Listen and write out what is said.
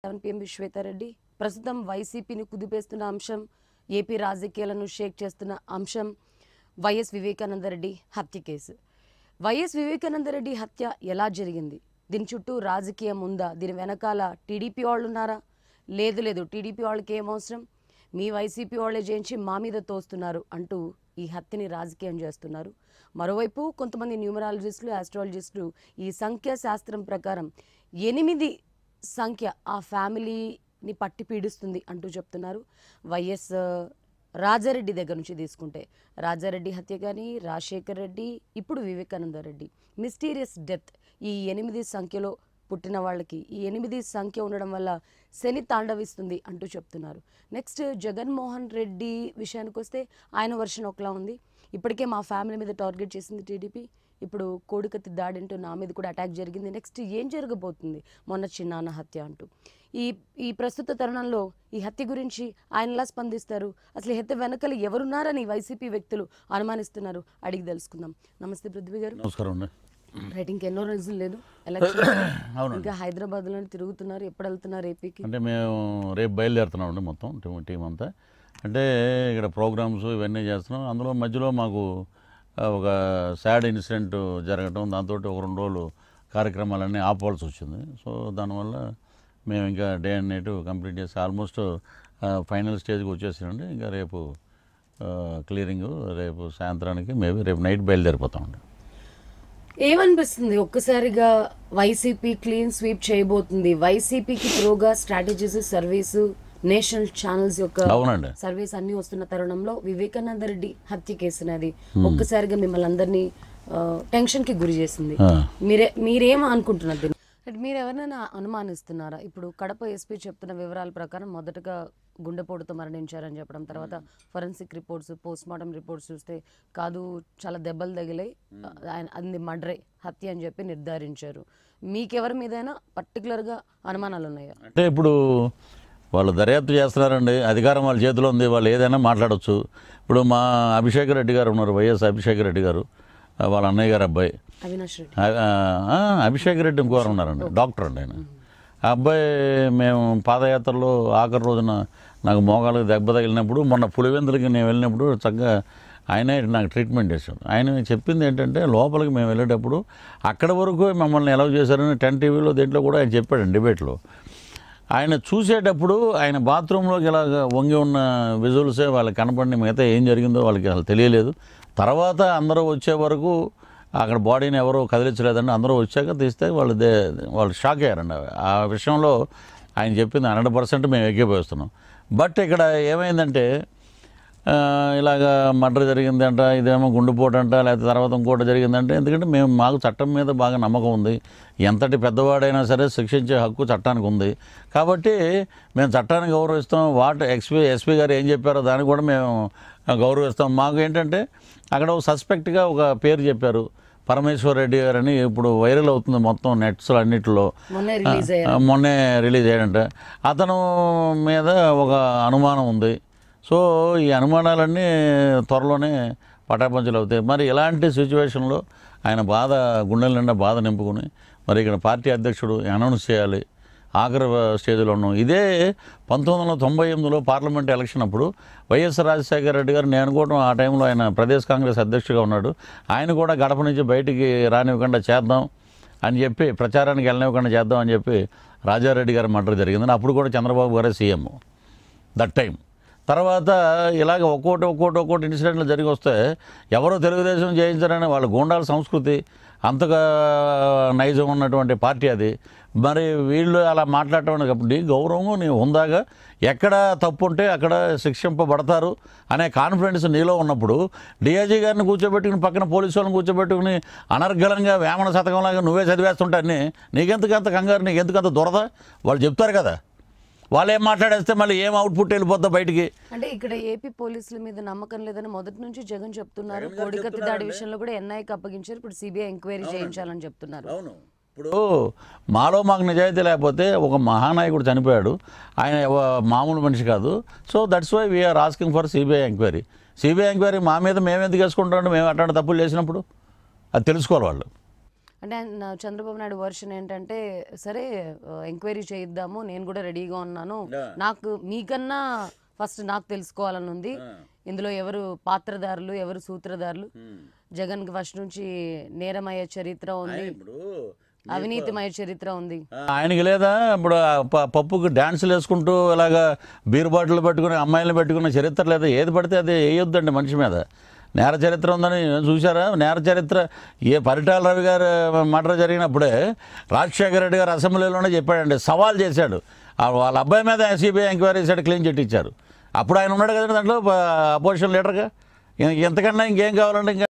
7 PM విశ్వేతారెడ్డి ప్రస్తుతం వైసీపీని కుదిపేస్తున్న అంశం, ఏపీ రాజకీయాలను షేక్ చేస్తున్న అంశం వైఎస్ వివేకానందరెడ్డి హత్య కేసు. వైఎస్ వివేకానందరెడ్డి హత్య ఎలా జరిగింది? దీని చుట్టూ రాజకీయం ఉందా? దీని వెనకాల టీడీపీ వాళ్ళు ఉన్నారా? లేదు టీడీపీ వాళ్ళకి ఏం అవసరం, మీ వైసీపీ వాళ్ళే చేయించి మా మీద తోస్తున్నారు అంటూ ఈ హత్యని రాజకీయం చేస్తున్నారు. మరోవైపు కొంతమంది న్యూమరాలజిస్టులు, ఆస్ట్రాలజిస్టులు ఈ సంఖ్యా శాస్త్రం ప్రకారం 8 సంఖ్య ఆ ఫ్యామిలీని పట్టి పీడిస్తుంది అంటూ చెప్తున్నారు. వైఎస్ రాజారెడ్డి దగ్గర నుంచి తీసుకుంటే రాజారెడ్డి హత్య కానీ, రాజశేఖర్ రెడ్డి, ఇప్పుడు వివేకానందరెడ్డి మిస్టీరియస్ డెత్, ఈ 8 సంఖ్యలో పుట్టిన వాళ్ళకి ఈ 8 సంఖ్య ఉండడం వల్ల శని తాండవిస్తుంది అంటూ చెప్తున్నారు. నెక్స్ట్ జగన్మోహన్ రెడ్డి విషయానికి వస్తే ఆయన వర్షన్ ఒకలా ఉంది. ఇప్పటికే మా ఫ్యామిలీ మీద టార్గెట్ చేసింది టీడీపీ, ఇప్పుడు కోడికత్తి దాడింటూ నా మీద కూడా అటాక్ జరిగింది, నెక్స్ట్ ఏం జరగబోతుంది, మొన్న చిన్నాన్న హత్య అంటూ ఈ ప్రస్తుత తరుణంలో ఈ హత్య గురించి ఆయన ఎలా స్పందిస్తారు, అసలు హత్య వెనకలు ఎవరున్నారని వైసీపీ వ్యక్తులు అనుమానిస్తున్నారు, అడిగి తెలుసుకుందాం. నమస్తే పృథ్వీ గారు. నమస్కారం. రైట్, ఇంకెన్నో రోజులు లేదు ఎలక్షన్, ఇంకా హైదరాబాద్లో తిరుగుతున్నారు, ఎప్పుడు వెళ్తున్నారు ఏపీకి? అంటే మేము రేపు బయలుదేరుతున్నామండి మొత్తం టీం అంతా. అంటే ఇక్కడ ప్రోగ్రామ్స్ ఇవన్నీ చేస్తున్నాం. అందులో మధ్యలో మాకు ఒక సాడ్ ఇన్సిడెంట్ జరగటం, దాంతో ఒక 2 రోజులు కార్యక్రమాలన్నీ ఆపవలసి వచ్చింది. సో దానివల్ల మేము ఇంకా డే అండ్ నైట్ కంప్లీట్ చేసి ఆల్మోస్ట్ ఫైనల్ స్టేజ్కి వచ్చేసామండి. ఇంకా రేపు క్లియరింగ్, రేపు సాయంత్రానికి మేబీ రేపు నైట్ బయలుదేరిపోతామండి. ఏమనిపిస్తుంది ఒక్కసారిగా వైసీపీ క్లీన్ స్వీప్ చేయబోతుంది? వైసీపీకి ప్రోగా స్ట్రాటజీస్, సర్వీసు, నేషనల్ ఛానల్స్ యొక్క సర్వీస్ అన్ని వస్తున్న తరుణంలో వివేకానందరెడ్డి హత్య కేసు అనేది ఒక్కసారిగా మిమ్మల్ని అందరినీ టెన్షన్ కి గురి చేసింది. మీరేం అనుకుంటున్నారు దీన్ని? మీరు ఎవరైనా అనుమానిస్తున్నారా? ఇప్పుడు కడప ఎస్పీ చెప్తున్న వివరాల ప్రకారం మొదటగా గుండెపోటుతో మరణించారని చెప్పడం, తర్వాత forensic reports, post mortem reports చూస్తే కాదు చాలా దెబ్బలు తగిలాయి, అది మర్డరే, హత్య అని చెప్పి నిర్ధారించారు. మీకెవరి మీదైనా పర్టికులర్గా అనుమానాలు ఉన్నాయా? అంటే ఇప్పుడు వాళ్ళు దర్యాప్తు చేస్తున్నారండి, అధికారం వాళ్ళ చేతిలో ఉంది, వాళ్ళు ఏదైనా మాట్లాడవచ్చు. ఇప్పుడు మా అభిషేక్ రెడ్డి గారు ఉన్నారు, వైఎస్ అభిషేక్ రెడ్డి గారు, వాళ్ళ అన్నయ్య గారు అబ్బాయి అభిషేక్ రెడ్డి, ఇంకోరు ఉన్నారండి, డాక్టర్ అండి ఆయన. ఆ అబ్బాయి మేము పాదయాత్రలో ఆఖరి రోజున నాకు మోకాలకు దెబ్బ తగిలినప్పుడు, మొన్న పులివెందులకి నేను వెళ్ళినప్పుడు చక్కగా ఆయనే నాకు ట్రీట్మెంట్ చేశాడు. ఆయన చెప్పింది ఏంటంటే, లోపలికి మేము వెళ్ళేటప్పుడు అక్కడ వరకు మమ్మల్ని ఎలా చేశారని 10 టీవీలో దేంట్లో కూడా ఆయన చెప్పాడు డిబేట్లో. ఆయన చూసేటప్పుడు ఆయన బాత్రూంలోకి ఇలా వంగి ఉన్న విజువల్సే వాళ్ళకి కనపడిన, మిగతా ఏం జరిగిందో వాళ్ళకి అసలు తెలియలేదు. తర్వాత అందరూ వచ్చే వరకు అక్కడ బాడీని ఎవరో కదిలించలేదండి. అందరూ వచ్చాక తీస్తే వాళ్ళు షాక్ అయ్యారండి. ఆ విషయంలో ఆయన చెప్పింది 100% మేము ఎక్కిపోస్తున్నాం. బట్ ఇక్కడ ఏమైందంటే, ఇలాగ మర్డర్ జరిగిందంట, ఇదేమో గుండెపోటు అంట, లేకపోతే తర్వాత ఇంకోటి జరిగిందంటే, ఎందుకంటే మాకు చట్టం మీద బాగా నమ్మకం ఉంది. ఎంతటి పెద్దవాడైనా సరే శిక్షించే హక్కు చట్టానికి ఉంది. కాబట్టి మేము చట్టాన్ని గౌరవిస్తాం. ఎస్పీ గారు ఏం చెప్పారో దాన్ని కూడా మేము గౌరవిస్తాం. మాకు ఏంటంటే అక్కడ ఒక సస్పెక్ట్గా ఒక పేరు చెప్పారు, పరమేశ్వర్ రెడ్డి గారని. ఇప్పుడు వైరల్ అవుతుంది మొత్తం నెట్స్ అన్నిటిలో, మొన్నే రిలీజ్ అయ్యాడంట. అతను మీద ఒక అనుమానం ఉంది. సో ఈ అనుమానాలన్నీ త్వరలోనే పటాపంచలు అవుతాయి. మరి ఇలాంటి సిచ్యువేషన్లో ఆయన గుండెల నిండా బాధ నింపుకుని మరి ఇక్కడ పార్టీ అధ్యక్షుడు అనౌన్స్ చేయాలి, ఆఖరి స్టేజ్లో ఉన్నాం. ఇదే 1998లో పార్లమెంట్ ఎలక్షన్ అప్పుడు వైఎస్ రాజశేఖర రెడ్డి గారు, నేను అనుకోవడం ఆ టైంలో ఆయన ప్రదేశ్ కాంగ్రెస్ అధ్యక్షుడిగా ఉన్నాడు, ఆయన కూడా గడప నుంచి బయటికి రానివ్వకుండా చేద్దాం అని చెప్పి, ప్రచారానికి వెళ్ళనివ్వకుండా చేద్దాం అని చెప్పి రాజారెడ్డి గారి మర్డర్ జరిగిందని. అప్పుడు కూడా చంద్రబాబు గారే సీఎం దట్ టైం. తర్వాత ఇలాగ ఒక్కోటి ఇన్సిడెంట్లు జరిగి వస్తే ఎవరో తెలుగుదేశం చేయించారని వాళ్ళ గూండాల సంస్కృతి, అంతగా నైజం ఉన్నటువంటి పార్టీ అది. మరి వీళ్ళు అలా మాట్లాడటం కాబట్టి గౌరవం నీ హుందాగా ఎక్కడ తప్పు ఉంటే అక్కడ శిక్షింపబడతారు అనే కాన్ఫిడెన్స్ నీలో ఉన్నప్పుడు డిఐజీ గారిని కూర్చోబెట్టుకుని, పక్కన పోలీసు వాళ్ళని కూర్చోబెట్టుకుని అనర్గళంగా వేమన శతకంలాగా నువ్వే చదివేస్తుంటాన్ని, నీకెందుకంత కంగారు, నీకెందుకంత దురద? వాళ్ళు చెప్తారు కదా, వాళ్ళు ఏం మాట్లాడేస్తే మళ్ళీ ఏం అవుట్పుట్ వెళ్ళిపోద్దా బయటికి. అంటే ఇక్కడ ఏపీ పోలీసుల మీద నమ్మకం లేదని మొదటి నుంచి జగన్ చెప్తున్నారు. కోడికత్తి దాడి విషయంలో కూడా ఎన్ఐకి అప్పగించారు, ఇప్పుడు సిబిఐ ఎంక్వైరీ చేయించాలని చెప్తున్నారు. అవును, ఇప్పుడు మాకు నిజాయితీ లేకపోతే ఒక మహానాయకుడు చనిపోయాడు, ఆయన మామూలు మనిషి కాదు. So that's why we are asking for CBI enquiry. CBI enquiry మా మీద మేము ఎందుకు వేసుకుంటామంటే, మేము అట్లాంటి తప్పులు చేసినప్పుడు అది తెలుసుకోవాలి వాళ్ళు. అంటే చంద్రబాబు నాయుడు వర్షన్ ఏంటంటే సరే ఎంక్వైరీ చేయిద్దాము, నేను కూడా రెడీగా ఉన్నాను, నాకు మీకన్నా ఫస్ట్ నాకు తెలుసుకోవాలని ఉంది, ఇందులో ఎవరు పాత్రధారులు ఎవరు సూత్రధారులు, జగన్కి ఫస్ట్ నుంచి నేరమయ్యే చరిత్ర ఉంది, అవినీతిమయ చరిత్ర ఉంది. ఆయనకి లేదా ఇప్పుడు పప్పుకి డ్యాన్సులు వేసుకుంటూ ఇలాగా బీర్ బాటిల్ పెట్టుకుని అమ్మాయిలను పెట్టుకున్న చరిత్ర లేదా, ఏది పడితే అది వేయొద్దండి మనిషి మీద. నేర చరిత్ర ఉందని చూసారా? నేర చరిత్ర పరిటాల రవి గారు మర్డర్ జరిగినప్పుడే రాజశేఖర రెడ్డి గారు అసెంబ్లీలోనే చెప్పాడండి, సవాల్ చేశాడు. వాళ్ళ అబ్బాయి మీద సిబిఐ ఎంక్వైరీ చేశాడు, క్లీన్ చిట్ ఇచ్చారు. అప్పుడు ఆయన ఉన్నాడు కదండి దాంట్లో అపోజిషన్ లీడర్గా. ఎంతకన్నా ఇంకేం కావాలండి ఇంకా?